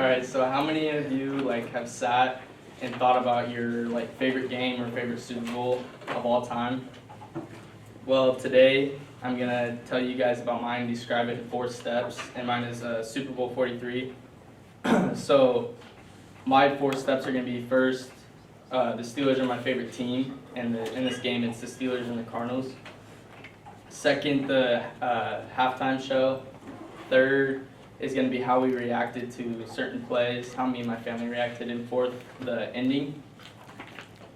right, so how many of you like have sat and thought about your like favorite game or favorite Super Bowl of all time? Well, today I'm gonna tell you guys about mine and describe it in 4 steps, and mine is Super Bowl 43. So my 4 steps are gonna be first, the Steelers are my favorite team, and in this game it's the Steelers and the Cardinals. Second, the halftime show. Third is going to be how we reacted to certain plays, how me and my family reacted. And fourth, the ending.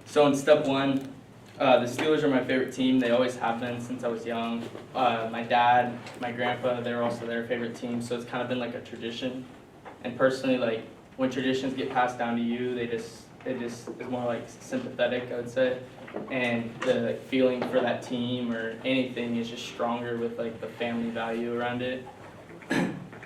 So in step 1, the Steelers are my favorite team. They always have been since I was young. My dad, my grandpa, they're also their favorite team. So it's kind of been like a tradition. And personally, like when traditions get passed down to you, it just is more like sympathetic, I would say. And the feeling for that team or anything is just stronger with like the family value around it.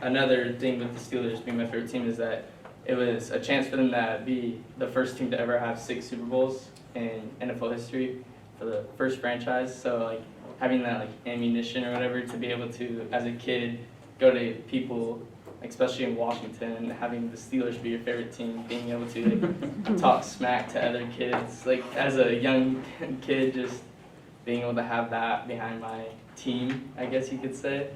Another thing with the Steelers being my favorite team is that it was a chance for them to be the first team to ever have 6 Super Bowls in NFL history for the first franchise. So like having that like ammunition or whatever to be able to, as a kid, go to people, especially in Washington, having the Steelers be your favorite team, being able to like, talk smack to other kids, like as a young kid, just being able to have that behind my team, I guess you could say.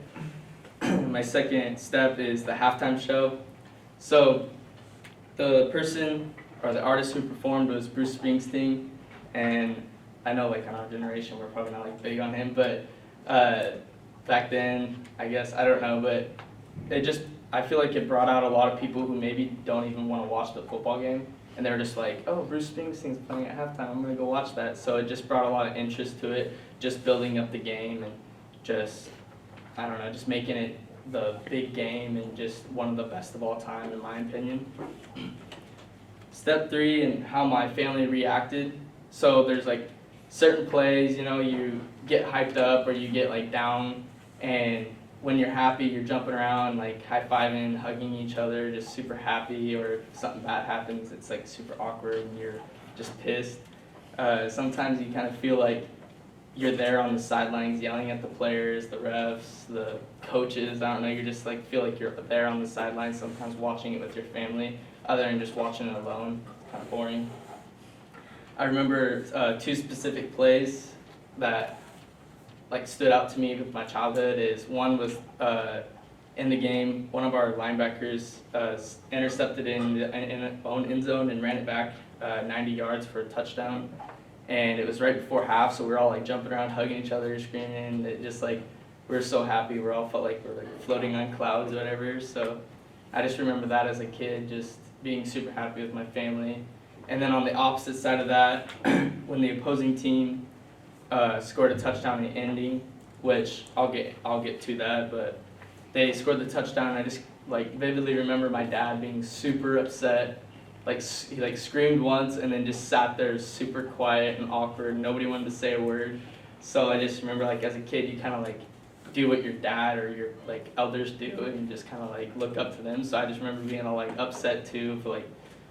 My second step is the halftime show. So the person or the artist who performed was Bruce Springsteen, and I know like in our generation we're probably not like big on him, but back then I guess, I don't know, but I feel like it brought out a lot of people who maybe don't even want to watch the football game, and they were just like, oh, Bruce Springsteen's playing at halftime, I'm going to go watch that. So it just brought a lot of interest to it, just building up the game and just, I don't know, just making it the big game and just one of the best of all time in my opinion. Step 3, and how my family reacted. So there's like certain plays, you know, you get hyped up or you get like down, and when you're happy, you're jumping around, like high-fiving, hugging each other, just super happy, or if something bad happens, it's like super awkward and you're just pissed. Sometimes you kind of feel like you're there on the sidelines yelling at the players, the refs, the coaches, I don't know, you just like feel like you're there on the sidelines, sometimes watching it with your family, other than just watching it alone. It's kind of boring. I remember 2 specific plays that like stood out to me with my childhood. Is one was in the game, one of our linebackers intercepted in the own end zone and ran it back 90 yards for a touchdown, and it was right before half, so we were all like jumping around, hugging each other, screaming. It just like we were so happy. We all felt like we were like floating on clouds or whatever. So I just remember that as a kid, just being super happy with my family. And then on the opposite side of that, when the opposing team scored a touchdown in the ending, which I'll get to that, but they scored the touchdown. I just like vividly remember my dad being super upset, like he like screamed once and then just sat there super quiet and awkward. Nobody wanted to say a word. So I just remember like as a kid you kind of like do what your dad or your like elders do and you just kind of like look up to them. So I just remember being all like upset too, for like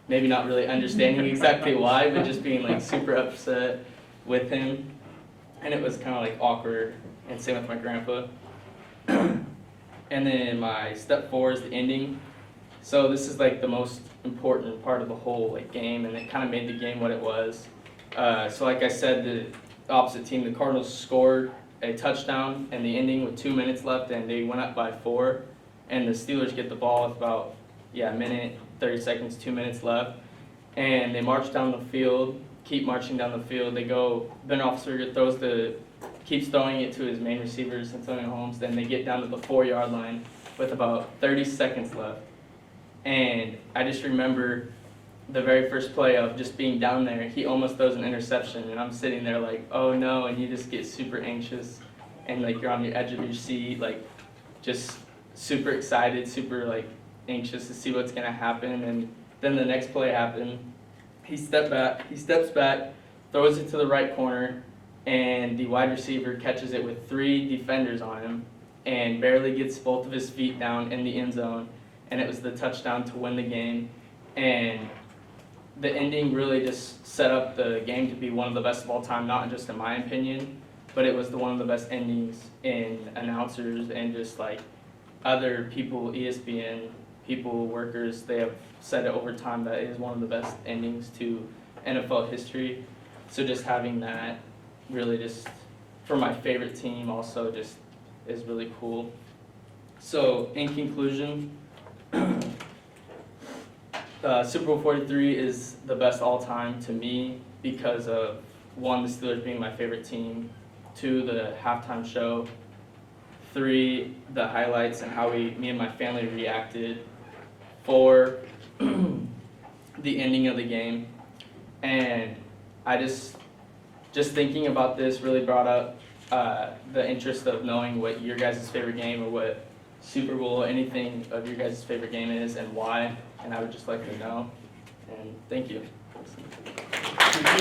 maybe not really understanding exactly why, but just being like super upset with him. And it was kind of like awkward, and same with my grandpa. And then my step 4 is the ending. So this is like the most important part of the whole like game, and it kind of made the game what it was. So like I said, the opposite team, the Cardinals, scored a touchdown in the ending with 2 minutes left, and they went up by 4. And the Steelers get the ball with about a minute, 30 seconds, 2 minutes left, and they march down the field. Keep marching down the field. They go, Ben Roethlisberger keeps throwing it to his main receivers, Antonio Holmes. Then they get down to the 4-yard line with about 30 seconds left. And I just remember the very first play of just being down there. He almost throws an interception, and I'm sitting there like, oh no, and you just get super anxious, and like you're on the edge of your seat, like just super excited, super like anxious to see what's gonna happen. And then the next play happened. He steps back, throws it to the right corner, and the wide receiver catches it with 3 defenders on him and barely gets both of his feet down in the end zone, and it was the touchdown to win the game. And the ending really just set up the game to be one of the best of all time, not just in my opinion, but it was one of the best endings in announcers and just like other people, ESPN, people, workers, they have said it over time that it is one of the best endings to NFL history. So just having that really just for my favorite team also just is really cool. So in conclusion, Super Bowl 43 is the best all time to me because of, one, the Steelers being my favorite team, two, the halftime show, three, the highlights and how me and my family reacted, four, the ending of the game. And I just thinking about this really brought up the interest of knowing what your guys' favorite game or what Super Bowl, anything of your guys' favorite game is and why, and I would just like to know. And thank you.